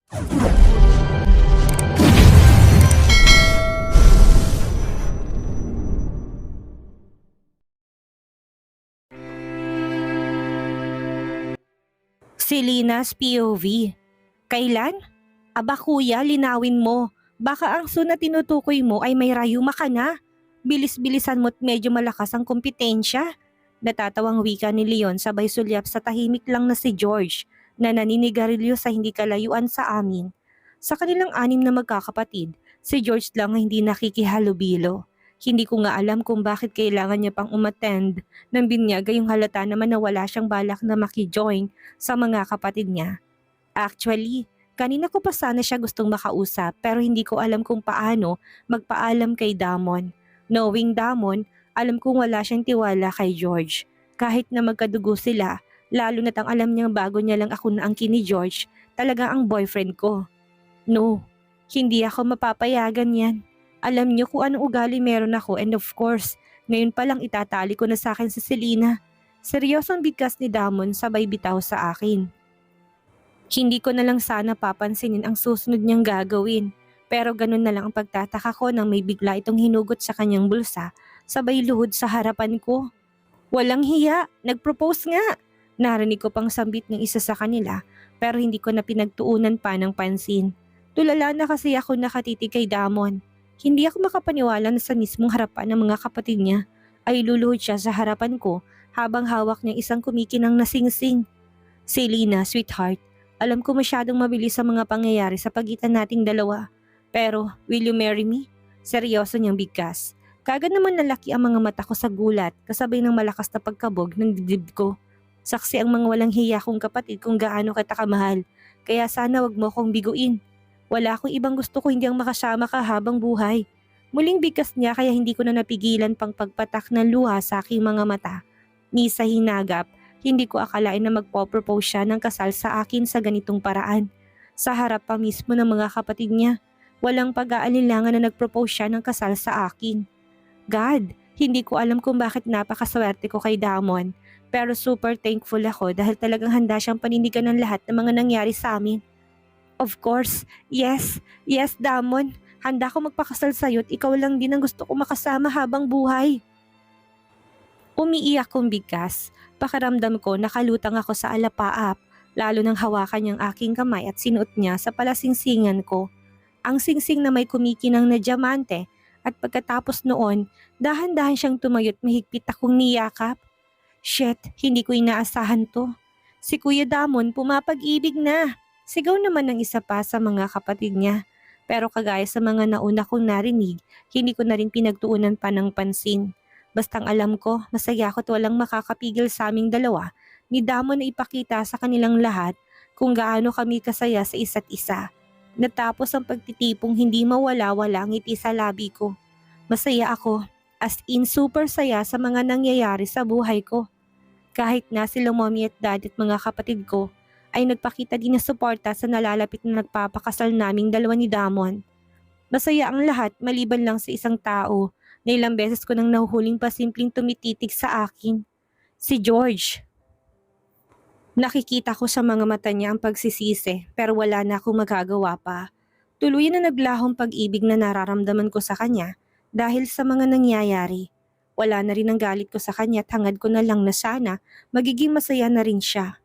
Si Lina's POV. Kailan? Aba kuya, linawin mo. Baka ang na tinutukoy mo ay may rayuma ka na. Bilis-bilisan mo't medyo malakas ang kompetensya. Natatawang wika ni Leon sabay sulyap sa tahimik lang na si George na naninigarilyo sa hindi kalayuan sa amin. Sa kanilang anim na magkakapatid, si George lang ang hindi nakikihalubilo. Hindi ko nga alam kung bakit kailangan niya pang umattend ng binyag gayong halata naman na wala siyang balak na makijoin sa mga kapatid niya. Actually, kanina ko pa sana siya gustong makausap pero hindi ko alam kung paano magpaalam kay Damon. Knowing Damon, alam kong wala siyang tiwala kay George. Kahit na magkadugo sila, lalo na't ang alam niyang bago niya lang ako na angkin ni George, talaga ang boyfriend ko. No, hindi ako mapapayagan yan. Alam niyo kung anong ugali meron ako and of course, ngayon pa lang itatali ko na sa akin si Selena. Seryosong bigkas ni Damon sabay bitaw sa akin. Hindi ko na lang sana papansinin ang susunod niyang gagawin. Pero ganun na lang ang pagtataka ko nang may bigla itong hinugot sa kanyang bulsa, sabay luhod sa harapan ko. Walang hiya, nag-propose nga. Narinig ko pang sambit ng isa sa kanila pero hindi ko na pinagtuunan pa ng pansin. Tulala na kasi ako nakatitig kay Damon. Hindi ako makapaniwala na sa mismong harapan ng mga kapatid niya ay luluhod siya sa harapan ko habang hawak niya isang kumikinang na singsing. Selena, sweetheart, alam ko masyadong mabilis sa mga pangyayari sa pagitan nating dalawa. Pero, will you marry me? Seryoso niyang bigkas. Kagad naman nalaki ang mga mata ko sa gulat kasabay ng malakas na pagkabog ng dibdib ko. Saksi ang mga walang hiya kong kapatid kung gaano kita kamahal. Kaya sana wag mo akong biguin. Wala akong ibang gusto ko hindi ang makasama ka habang buhay. Muling bigkas niya kaya hindi ko na napigilan pang pagpatak ng luha sa aking mga mata. Ni sa hinagap, hindi ko akalain na magpo-propose siya ng kasal sa akin sa ganitong paraan. Sa harap pa mismo ng mga kapatid niya, walang pag-aalinlangan na nag-propose siya ng kasal sa akin. God, hindi ko alam kung bakit napakaswerte ko kay Damon. Pero super thankful ako dahil talagang handa siyang panindigan ng lahat ng mga nangyari sa amin. Of course, yes, Damon. Handa ko magpakasal sa'yo at ikaw lang din ang gusto ko makasama habang buhay. Umiiyak kong bigkas. Pakiramdam ko nakalutang ako sa alapaap, lalo nang hawakan niyang aking kamay at sinuot niya sa palasingsingan ko. Ang singsing na may kumikinang na diamante at pagkatapos noon, dahan-dahan siyang tumayot mahigpit akong niyakap. Shit, hindi ko inaasahan to. Si Kuya Damon pumapag-ibig na. Sigaw naman ng isa pa sa mga kapatid niya. Pero kagaya sa mga nauna kong narinig, hindi ko na rin pinagtuunan pa ng pansin. Bastang alam ko, masaya ako at walang makakapigil sa aming dalawa ni Damon na ipakita sa kanilang lahat kung gaano kami kasaya sa isa't isa. Natapos ang pagtitipong hindi mawala-wala ang ngiti sa labi ko. Masaya ako, as in super saya sa mga nangyayari sa buhay ko. Kahit na sila mommy at dad at mga kapatid ko, ay nagpakita din ng suporta sa nalalapit na nagpapakasal naming dalawa ni Damon. Masaya ang lahat maliban lang sa isang tao na ilang beses ko nang nahuhuling pasimpleng tumititig sa akin. Si George. Nakikita ko sa mga mata niya ang pagsisisi pero wala na akong magagawa pa. Tuluyan na naglahong pag-ibig na nararamdaman ko sa kanya dahil sa mga nangyayari. Wala na rin ang galit ko sa kanya at hangad ko na lang na sana magiging masaya na rin siya.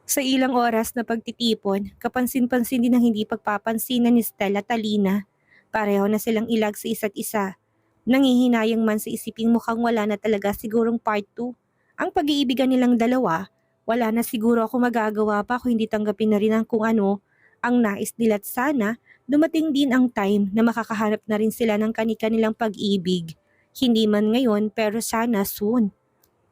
Sa ilang oras na pagtitipon, kapansin-pansin din ang hindi pagpapansinan ni Stella at Alina. Pareho na silang ilag sa isa't isa. Nangihinayang man sa isiping mukhang wala na talaga sigurong part 2. Ang pag-iibigan nilang dalawa, wala na siguro ako magagawa pa kung hindi tanggapin na rin ang kung ano ang nais nila at sana dumating din ang time na makakahanap na rin sila ng kani-kanilang pag-ibig. Hindi man ngayon pero sana soon.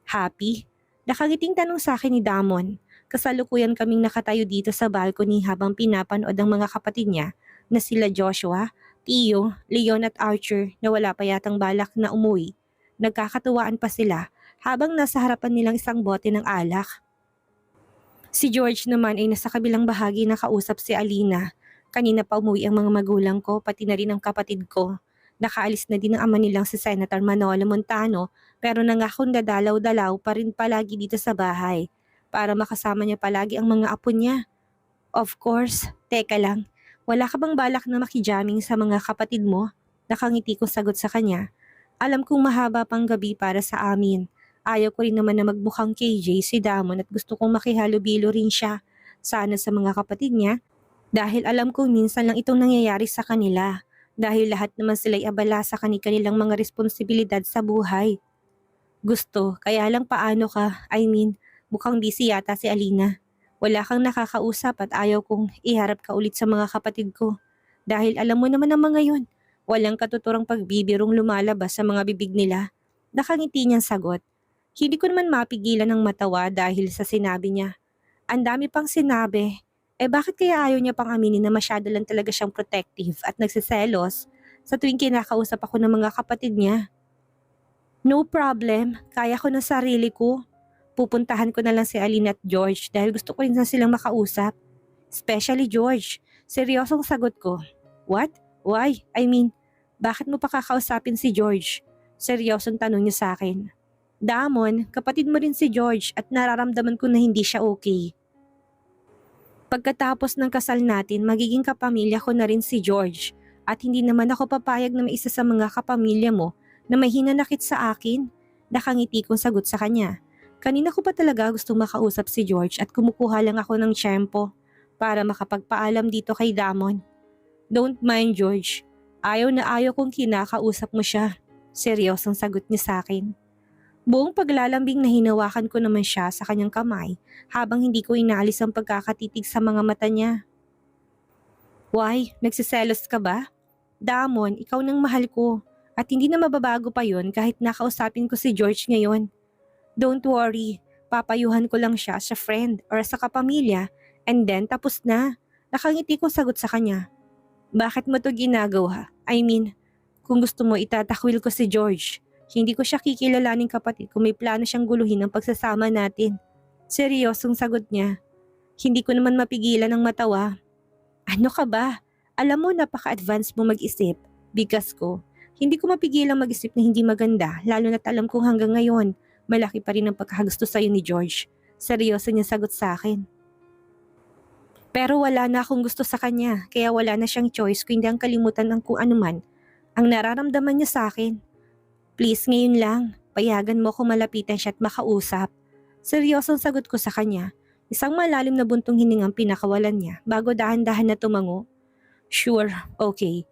Happy? Nakagiting tanong sa akin ni Damon. Kasalukuyan kaming nakatayo dito sa balcony habang pinapanood ang mga kapatid niya na sila Joshua, Tio, Leon at Archer na wala pa yatang balak na umuwi. Nagkakatuwaan pa sila habang nasa harapan nilang isang bote ng alak. Si George naman ay nasa kabilang bahagi na kausap si Alina. Kanina pa umuwi ang mga magulang ko pati na rin ang kapatid ko. Nakaalis na din ang ama nilang si Senator Manolo Montano pero nangakong dadalaw-dalaw pa rin palagi dito sa bahay para makasama niya palagi ang mga apo niya. Of course. Teka lang, wala ka bang balak na makijamming sa mga kapatid mo? Nakangiti kong sagot sa kanya. Alam kong mahaba pang gabi para sa amin. Ayaw ko rin naman na magmukhang KJ si Damon at gusto kong makihalubilo rin siya. Sana sa mga kapatid niya. Dahil alam kong minsan lang itong nangyayari sa kanila. Dahil lahat naman sila'y abala sa kanilang mga responsibilidad sa buhay. Gusto, kaya lang paano ka? I mean, mukhang busy yata si Alina. Wala kang nakakausap at ayaw kong iharap ka ulit sa mga kapatid ko. Dahil alam mo naman ang mga yun. Walang katuturang pagbibirong lumalabas sa mga bibig nila. Nakangiti niyang sagot. Hindi ko naman mapigilan ng matawa dahil sa sinabi niya. Ang dami pang sinabi. Bakit kaya ayaw niya pang aminin na masyado lang talaga siyang protective at nagsiselos sa tuwing kinakausap ako ng mga kapatid niya? No problem, kaya ko na sarili ko. Pupuntahan ko na lang si Aline at George dahil gusto ko rin na silang makausap. Especially George. Seryosong sagot ko. What? Why? I mean, bakit mo pa kakausapin si George? Seryosong tanong niya sa akin. Damon, kapatid mo rin si George at nararamdaman ko na hindi siya okay. Pagkatapos ng kasal natin, magiging kapamilya ko na rin si George at hindi naman ako papayag na may isa sa mga kapamilya mo na may hinanakit sa akin. Nakangiti kong sagot sa kanya. Kanina ko pa talaga gustong makausap si George at kumukuha lang ako ng tiyempo para makapagpaalam dito kay Damon. Don't mind George, ayaw na ayaw kong kinakausap mo siya. Seryosong sagot niya sa akin. Buong paglalambing na hinawakan ko naman siya sa kanyang kamay habang hindi ko inaalis ang pagkakatitig sa mga mata niya. Why? Nagsiselos ka ba? Damon, ikaw nang mahal ko at hindi na mababago pa yon kahit nakausapin ko si George ngayon. Don't worry, papayuhan ko lang siya sa friend or sa kapamilya and then tapos na. Nakangiti kong sagot sa kanya. Bakit mo to ginagawa? I mean, kung gusto mo itatakwil ko si George. Hindi ko siya kikilalaning kapatid kung may plano siyang guluhin ang pagsasama natin. Seryosong sagot niya. Hindi ko naman mapigilan ang matawa. Ano ka ba? Alam mo napaka-advance mo mag-isip. Bigas ko. Hindi ko mapigilang mag-isip na hindi maganda lalo na't alam kong hanggang ngayon malaki pa rin ang pagkakagusto sa'yo ni George. Seryoso niya sagot sa akin. Pero wala na akong gusto sa kanya kaya wala na siyang choice kundi ang kalimutan ng kung anuman ang nararamdaman niya sa akin. Please ngayon lang, payagan mo kung malapitan siya at makausap. Seryosong sagot ko sa kanya. Isang malalim na buntong hiningang pinakawalan niya bago dahan-dahan na tumango. Sure, okay.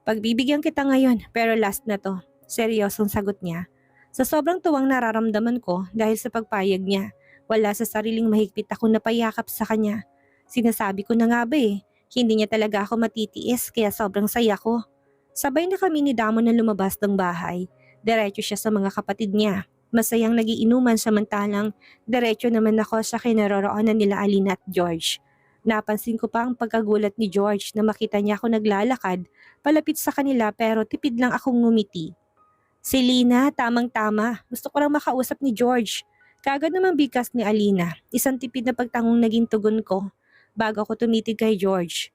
Pagbibigyan kita ngayon pero last na to. Seryosong sagot niya. Sa sobrang tuwang nararamdaman ko dahil sa pagpayag niya, wala sa sariling mahigpit ako na payakap sa kanya. Sinasabi ko na nga ba hindi niya talaga ako matitiis kaya sobrang saya ko. Sabay na kami ni Damon na lumabas ng bahay. Diretso siya sa mga kapatid niya. Masayang nagiinuman samantalang diretso naman ako sa kinaroroonan nila Alina at George. Napansin ko pa ang pagkagulat ni George na makita niya ako naglalakad palapit sa kanila pero tipid lang akong ngumiti. Si Lina, tamang-tama. Gusto ko lang makausap ni George. Kaagad namang bigkas ni Alina. Isang tipid na pagtangong naging tugon ko bago ako tumitig kay George.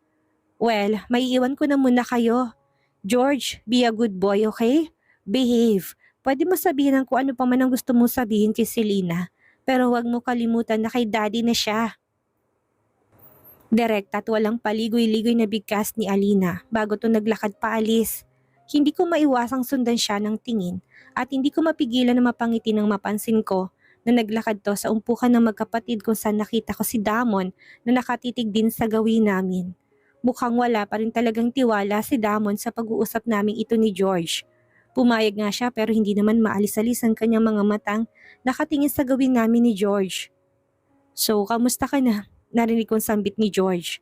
Well, maiiwan ko na muna kayo. George, be a good boy, okay? Behave. Pwede mo sabihin ang kung ano pa man ang gusto mong sabihin kay Selena. Pero huwag mo kalimutan na kay daddy na siya. Direkta at walang paligoy-ligoy na bigkas ni Alina bago to naglakad paalis. Hindi ko maiwasang sundan siya ng tingin at hindi ko mapigilan na mapangiti nang mapansin ko na naglakad to sa umpukan ng magkapatid kung saan nakita ko si Damon na nakatitig din sa gawin namin. Mukhang wala pa rin talagang tiwala si Damon sa pag-uusap naming ito ni George. Pumayag nga siya pero hindi naman maalis-alis ang kanyang mga matang nakatingin sa gawin namin ni George. So, kamusta ka na? Narinig kong sambit ni George.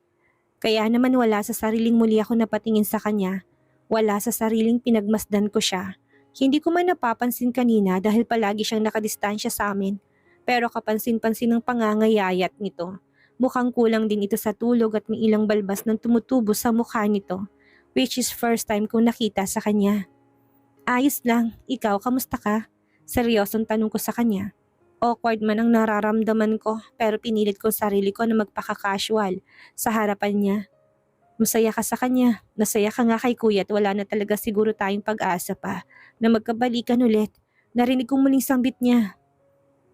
Kaya naman wala sa sariling muli ako napatingin sa kanya. Wala sa sariling pinagmasdan ko siya. Hindi ko man napapansin kanina dahil palagi siyang nakadistansya sa amin. Pero kapansin-pansin ng pangangayayat nito. Mukhang kulang din ito sa tulog at may ilang balbas ng tumutubo sa mukha nito. Which is first time kong nakita sa kanya. Ayos lang, ikaw kamusta ka? Seryosong tanong ko sa kanya. Awkward man ang nararamdaman ko pero pinilit ko sarili ko na magpaka-casual sa harapan niya. Masaya ka sa kanya, nasaya ka nga kay kuya at wala na talaga siguro tayong pag-asa pa na magkabalikan ulit. Narinig kong muling sambit niya.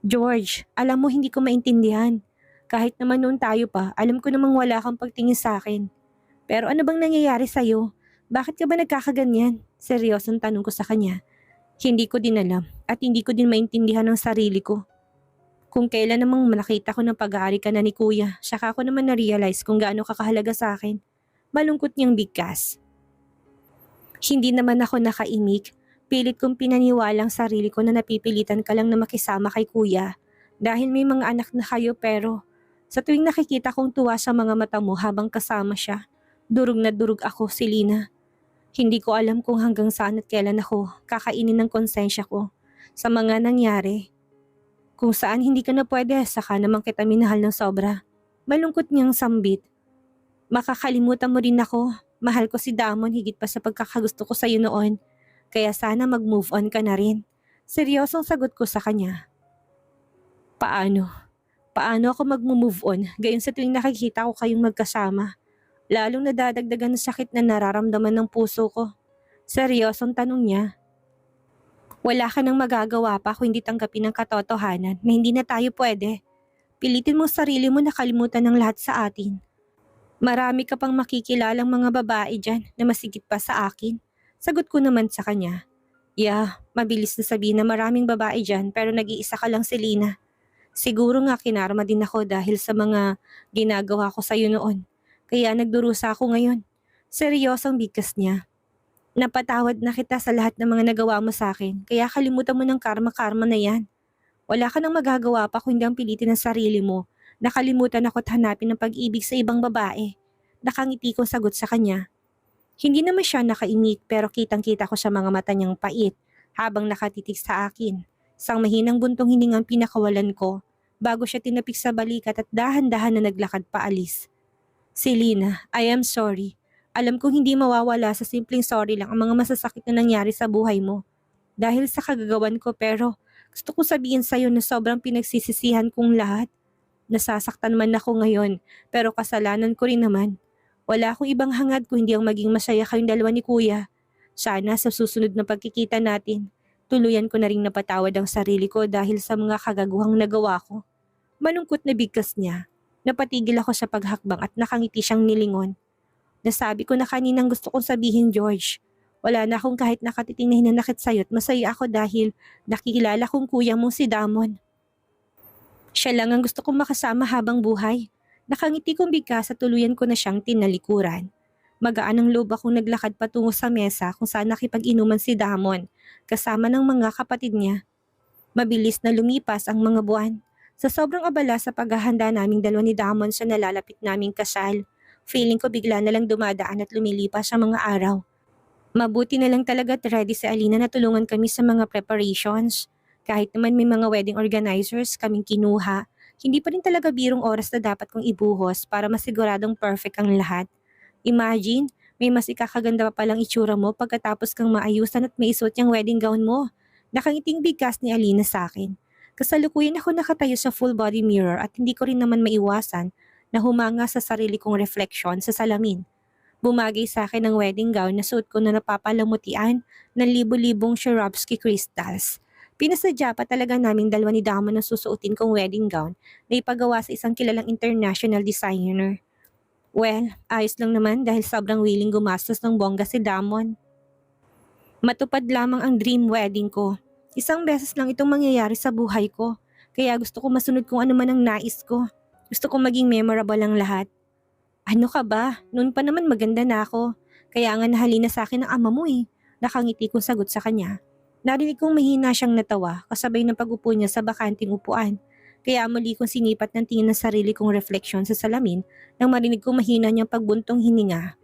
George, alam mo hindi ko maintindihan. Kahit naman noon tayo pa, alam ko namang wala kang pagtingin sa akin. Pero ano bang nangyayari sa'yo? Bakit ka ba nagkakaganyan? Seryosong tanong ko sa kanya. Hindi ko din alam at hindi ko din maintindihan ng sarili ko. Kung kailan namang nakita ko ng pag-aari ka na ni kuya, saka ko naman na-realize kung gaano ka kahalaga sa akin. Malungkot niyang bigkas. Hindi naman ako nakaimik. Pilit kong pinaniwalang sarili ko na napipilitan ka lang na makisama kay kuya. Dahil may mga anak na kayo pero sa tuwing nakikita kong tuwa sa mga mata mo habang kasama siya, durog na durog ako, Selena. Hindi ko alam kung hanggang saan at kailan ako kakainin ng konsensya ko sa mga nangyari. Kung saan hindi ka na pwede, saka naman kita minahal ng sobra. Malungkot niyang sambit. Makakalimutan mo rin ako. Mahal ko si Damon higit pa sa pagkakagusto ko sa'yo noon. Kaya sana mag-move on ka na rin. Seryosong sagot ko sa kanya. Paano? Paano ako mag-move on gayon sa tuwing nakikita ko kayong magkasama? Lalong nadadagdagan ng sakit na nararamdaman ng puso ko. Seryosong tanong niya. Wala ka nang magagawa pa kung hindi tanggapin ang katotohanan na hindi na tayo pwede. Pilitin mo sarili mo na kalimutan ng lahat sa atin. Marami ka pang makikilalang mga babae dyan na masigit pa sa akin. Sagot ko naman sa kanya. Yeah, mabilis na sabihin na maraming babae dyan pero nag-iisa ka lang, Selena. Siguro nga kinarma din ako dahil sa mga ginagawa ko sa'yo noon. Kaya nagdurusa ako ngayon. Seryosong bigkas niya. Napatawad na kita sa lahat ng mga nagawa mo sa akin, kaya kalimutan mo ng karma-karma na yan. Wala ka nang magagawa pa kung hindi ang pilitin ng sarili mo. Nakalimutan ako at hanapin ng pag-ibig sa ibang babae. Nakangiti kong sagot sa kanya. Hindi naman siya nakaimik pero kitang-kita ko sa mga mata niyang pait habang nakatitig sa akin. Isang mahinang buntong hiningang pinakawalan ko bago siya tinapik sa balikat at dahan-dahan na naglakad paalis. Selena, I am sorry. Alam kong hindi mawawala sa simpleng sorry lang ang mga masasakit na nangyari sa buhay mo. Dahil sa kagagawan ko pero gusto ko sabihin sa'yo na sobrang pinagsisisihan kong lahat. Nasasaktan man ako ngayon pero kasalanan ko rin naman. Wala akong ibang hangad kung hindi ang maging masaya kayong dalawa ni kuya. Sana sa susunod na pagkikita natin, tuluyan ko na ring napatawad ang sarili ko dahil sa mga kagaguhang nagawa ko. Malungkot na bigkas niya. Napatigil ako sa paghakbang at nakangiti siyang nilingon. Nasabi ko na kaninang gusto kong sabihin, George. Wala na akong kahit nakatiting na hinanakit sa'yo at masaya ako dahil nakikilala kong kuya mong si Damon. Siya lang ang gusto kong makasama habang buhay. Nakangiti kong bigkas at tuluyan ko na siyang tinalikuran. Magaan ang loob akong naglakad patungo sa mesa kung saan nakipag-inuman si Damon kasama ng mga kapatid niya. Mabilis na lumipas ang mga buwan. Sa sobrang abala sa paghahanda naming dalawa ni Damon sa nalalapit naming kasal, feeling ko bigla na lang dumadaan at lumilipas ang mga araw. Mabuti na lang talaga at ready si Alina na tulungan kami sa mga preparations. Kahit naman may mga wedding organizers kaming kinuha, hindi pa rin talaga birong oras na dapat kong ibuhos para masiguradong perfect ang lahat. Imagine, may mas ikakaganda pa palang itsura mo pagkatapos kang maayusan at maisuot yung wedding gown mo. Nakangiting bigkas ni Alina sa akin. Kasalukuyan ako nakatayo sa full body mirror at hindi ko rin naman maiwasan na humanga sa sarili kong refleksyon sa salamin. Bumagay sa akin ang wedding gown na suot ko na napapalamutian ng libo-libong Swarovski crystals. Pinasadya pa talaga naming dalawa ni Damon na susuotin kong wedding gown na ipagawa sa isang kilalang international designer. Well, ayos lang naman dahil sobrang willing gumastos ng bongga si Damon. Matupad lamang ang dream wedding ko. Isang beses lang itong mangyayari sa buhay ko, kaya gusto ko masunod kung ano man ang nais ko. Gusto ko maging memorable ang lahat. Ano ka ba? Noon pa naman maganda na ako. Kaya nga nahalina sa akin ang ama mo eh. Nakangiti kong sagot sa kanya. Narinig kong mahina siyang natawa kasabay ng pag-upo niya sa bakanting upuan. Kaya muli kong sinipat ng tingin ng sarili kong refleksyon sa salamin nang marinig kong mahina niyang pagbuntong hininga.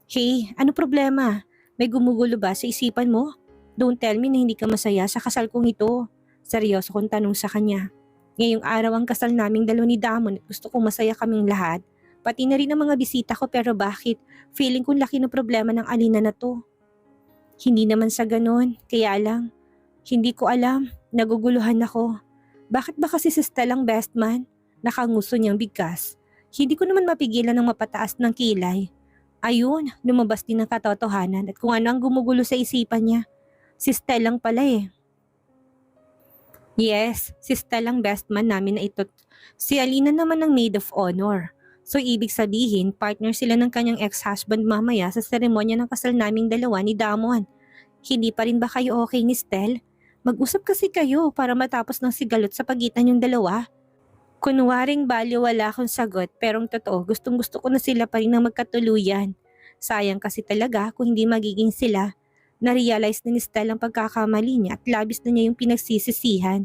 Hey, ano problema? May gumugulo ba sa isipan mo? Don't tell me na hindi ka masaya sa kasal kong ito. Seryoso kong tanong sa kanya. Ngayong araw ang kasal naming dalawa ni Damon at gusto kong masaya kaming lahat. Pati na rin ang mga bisita ko pero bakit? Feeling kong laki ng problema ng Alina na to. Hindi naman sa ganon, kaya lang. Hindi ko alam, naguguluhan ako. Bakit ba kasi si Stella ang best man? Nakanguso niyang bigkas. Hindi ko naman mapigilan ng mapataas ng kilay. Ayun, lumabas din ang katotohanan at kung ano ang gumugulo sa isipan niya. Si Stella lang pala eh. Yes, si Stella ang best man namin na ito. Si Alina naman ang maid of honor. So ibig sabihin, partner sila ng kanyang ex-husband mamaya sa seremonya ng kasal naming dalawa ni Damon. Hindi pa rin ba kayo okay ni Stel? Mag-usap kasi kayo para matapos ng sigalot sa pagitan yung dalawa. Kunwaring baliwala akong sagot pero ang totoo gustong gusto ko na sila pa rin ng magkatuluyan. Sayang kasi talaga kung hindi magiging sila. Na-realize na ni Stel ang pagkakamali niya at labis na niya yung pinagsisisihan.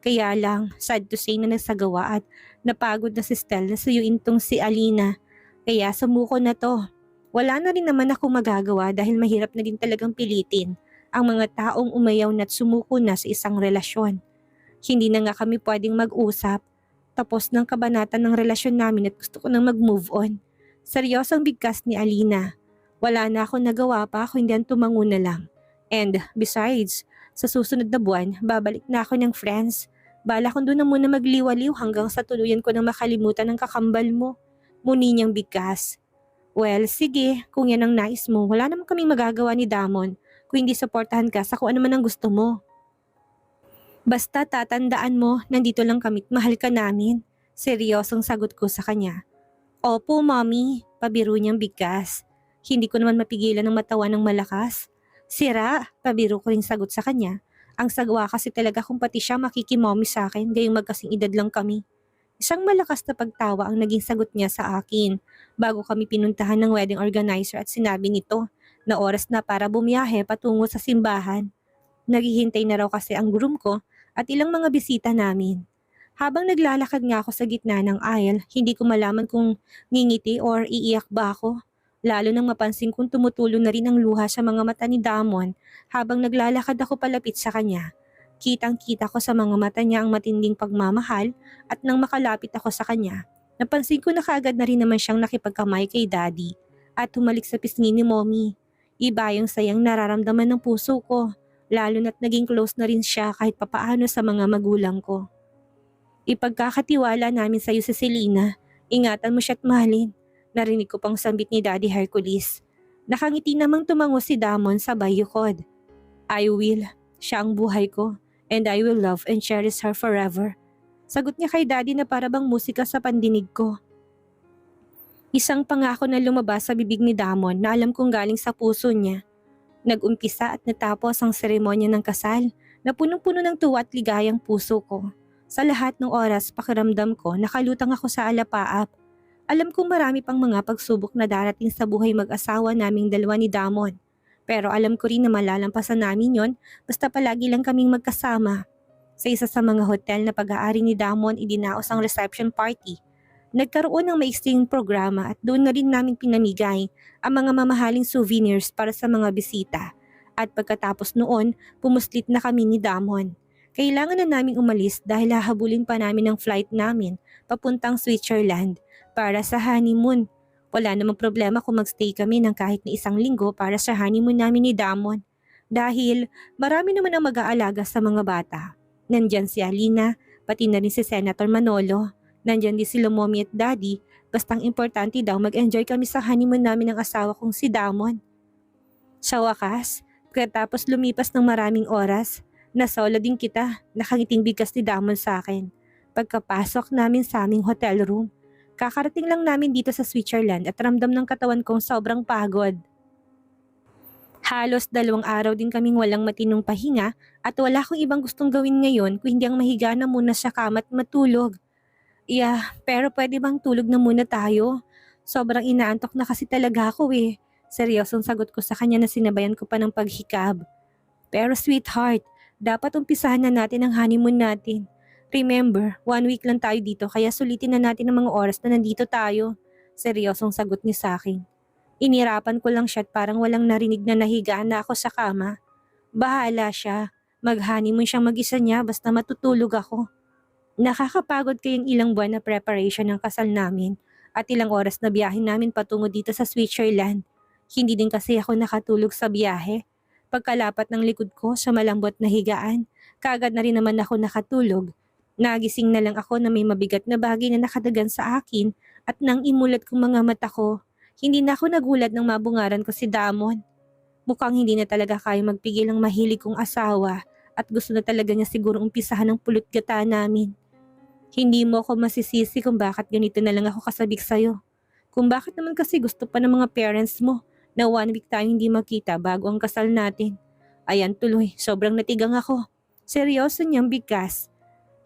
Kaya lang, sad to say na nagsagawa at napagod na si Stel na suyuin tong si Alina. Kaya sumuko na to. Wala na rin naman ako magagawa dahil mahirap na din talagang pilitin ang mga taong umayaw na at sumuko na sa isang relasyon. Hindi na nga kami pwedeng mag-usap. Tapos ng kabanatan ng relasyon namin at gusto ko nang mag-move on. Seryosong bigkas ni Alina. Wala na akong nagawa pa kundi ang tumango na lang. And besides, sa susunod na buwan, babalik na ako ng friends. Bala kong doon na muna magliwaliw hanggang sa tuluyan ko nang makalimutan ng kakambal mo. Muni niyang bigkas. Well, sige, kung yan ang nais mo, wala naman kaming magagawa ni Damon kung hindi suportahan ka sa kung ano man ang gusto mo. Basta tatandaan mo, nandito lang kami't mahal ka namin. Seryosong sagot ko sa kanya. Opo, mommy, pabiro niyang bigkas. Hindi ko naman mapigilan ng matawa ng malakas. Sira, pabiro ko ring sagot sa kanya. Ang sagwa kasi talaga kung pati siya makikimomi sa akin, gayong magkasing edad lang kami. Isang malakas na pagtawa ang naging sagot niya sa akin bago kami pinuntahan ng wedding organizer at sinabi nito na oras na para bumiyahe patungo sa simbahan. Naghihintay na raw kasi ang groom ko at ilang mga bisita namin. Habang naglalakad nga ako sa gitna ng aisle, hindi ko malaman kung ngingiti or iiyak ba ako. Lalo nang mapansin kong tumutulo na rin ang luha sa mga mata ni Damon habang naglalakad ako palapit sa kanya. Kitang-kita ko sa mga mata niya ang matinding pagmamahal at nang makalapit ako sa kanya, napansin ko na kaagad na rin naman siyang nakipagkamay kay Daddy at humalik sa pisngi ni Mommy. Iba yung sayang nararamdaman ng puso ko. Lalo na't naging close na rin siya kahit papaano sa mga magulang ko. Ipagkakatiwala namin sa iyo si Selena. Ingatan mo siya't mahalin. Narinig ko pang sambit ni Daddy Hercules. Nakangiti namang tumango si Damon sa bayukod. I will. Siya ang buhay ko. And I will love and cherish her forever. Sagot niya kay Daddy na para bang musika sa pandinig ko. Isang pangako na lumabas sa bibig ni Damon na alam kong galing sa puso niya. Nag-umpisa at natapos ang seremonya ng kasal na punong-puno ng tuwa at ligayang puso ko. Sa lahat ng oras pakiramdam ko nakalutang ako sa alapaap. Alam kong marami pang mga pagsubok na darating sa buhay mag-asawa naming dalawa ni Damon. Pero alam ko rin na malalampasan namin yon basta palagi lang kaming magkasama. Sa isa sa mga hotel na pag-aari ni Damon idinaos ang reception party. Nagkaroon ng maiksing programa at doon na rin namin pinamigay ang mga mamahaling souvenirs para sa mga bisita. At pagkatapos noon, pumuslit na kami ni Damon. Kailangan na naming umalis dahil hahabulin pa namin ang flight namin papuntang Switzerland para sa honeymoon. Wala namang problema kung magstay kami ng kahit na isang linggo para sa honeymoon namin ni Damon. Dahil marami naman ang mag-aalaga sa mga bata. Nandyan si Alina, pati na rin si Senator Manolo. Nandyan din sila Mommy at Daddy, bastang importante daw mag-enjoy kami sa honeymoon namin ng asawa kong si Damon. Sa wakas, pagkatapos lumipas ng maraming oras, nasolo din kita, nakangiting bigkas ni Damon sa akin. Pagkapasok namin sa aming hotel room, kakarating lang namin dito sa Switzerland at ramdam ng katawan kong sobrang pagod. Halos 2 araw din kaming walang matinong pahinga at wala akong ibang gustong gawin ngayon kung hindi ang mahiga na muna sa kama at matulog. Pero pwede bang tulog na muna tayo? Sobrang inaantok na kasi talaga ako eh. Seryosong sagot ko sa kanya na sinabayan ko pa ng paghikab. Pero sweetheart, dapat umpisahan na natin ang honeymoon natin. Remember, 1 week lang tayo dito kaya sulitin na natin ang mga oras na nandito tayo. Seryosong sagot niya sa akin. Inirapan ko lang siya at parang walang narinig na nahigaan na ako sa kama. Bahala siya. Mag-honeymoon siyang mag-isa niya basta matutulog ako. Nakakapagod kayong ilang buwan na preparation ng kasal namin at ilang oras na biyahe namin patungo dito sa Switzerland. Hindi din kasi ako nakatulog sa biyahe. Pagkalapat ng likod ko sa malambot na higaan, kaagad na rin naman ako nakatulog. Nagising na lang ako na may mabigat na bagay na nakadagan sa akin at nang imulat kong mga mata ko, hindi na ako nagulat nang mabungaran ko si Damon. Mukhang hindi na talaga kaya magpigil ang mahilig kong asawa at gusto na talaga niya siguro umpisahan ng pulot-gata namin. Hindi mo ako masisisi kung bakit ganito na lang ako kasabik sa'yo. Kung bakit naman kasi gusto pa ng mga parents mo na 1 week tayong hindi magkita bago ang kasal natin. Ayan tuloy, sobrang natigang ako. Seryoso niyang bigkas.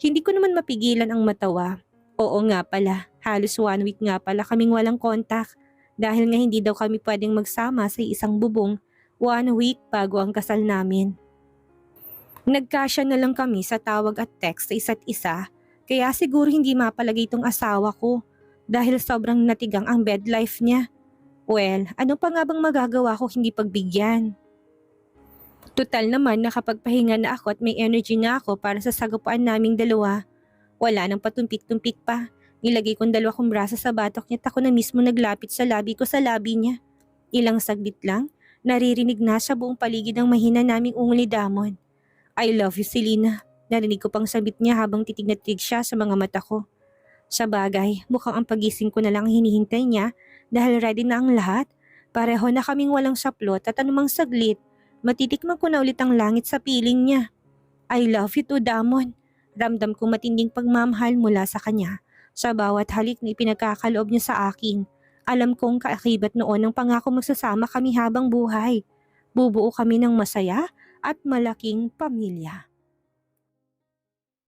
Hindi ko naman mapigilan ang matawa. Oo nga pala, halos 1 week nga pala kaming walang kontak dahil nga hindi daw kami pwedeng magsama sa isang bubong 1 week bago ang kasal namin. Nagkasya na lang kami sa tawag at text sa isa't isa kaya siguro hindi mapalagay itong asawa ko dahil sobrang natigang ang bed life niya. Well, ano pa nga bang magagawa ko hindi pagbigyan? Tutal naman nakapagpahinga na ako at may energy na ako para sa sagupaan naming dalawa. Wala nang patumpik-tumpik pa. Nilagay kong 2 braso sa batok niya at ako na mismo naglapit sa labi ko sa labi niya. Ilang saglit lang, naririnig na sa buong paligid ang mahina naming unguli damon. I love you, Selena. Narinig ko pang sabit niya habang titig na titig siya sa mga mata ko. Sa bagay, mukhang ang pagising ko na lang ang hinihintay niya dahil ready na ang lahat. Pareho na kaming walang saplot at anumang saglit. Matitikman ko na ulit ang langit sa piling niya. I love you too, Damon. Ramdam ko matinding pagmamahal mula sa kanya. Sa bawat halik na ipinagkakaloob niya sa akin. Alam kong kaakibat noon ang pangako magsasama kami habang buhay. Bubuo kami ng masaya at malaking pamilya.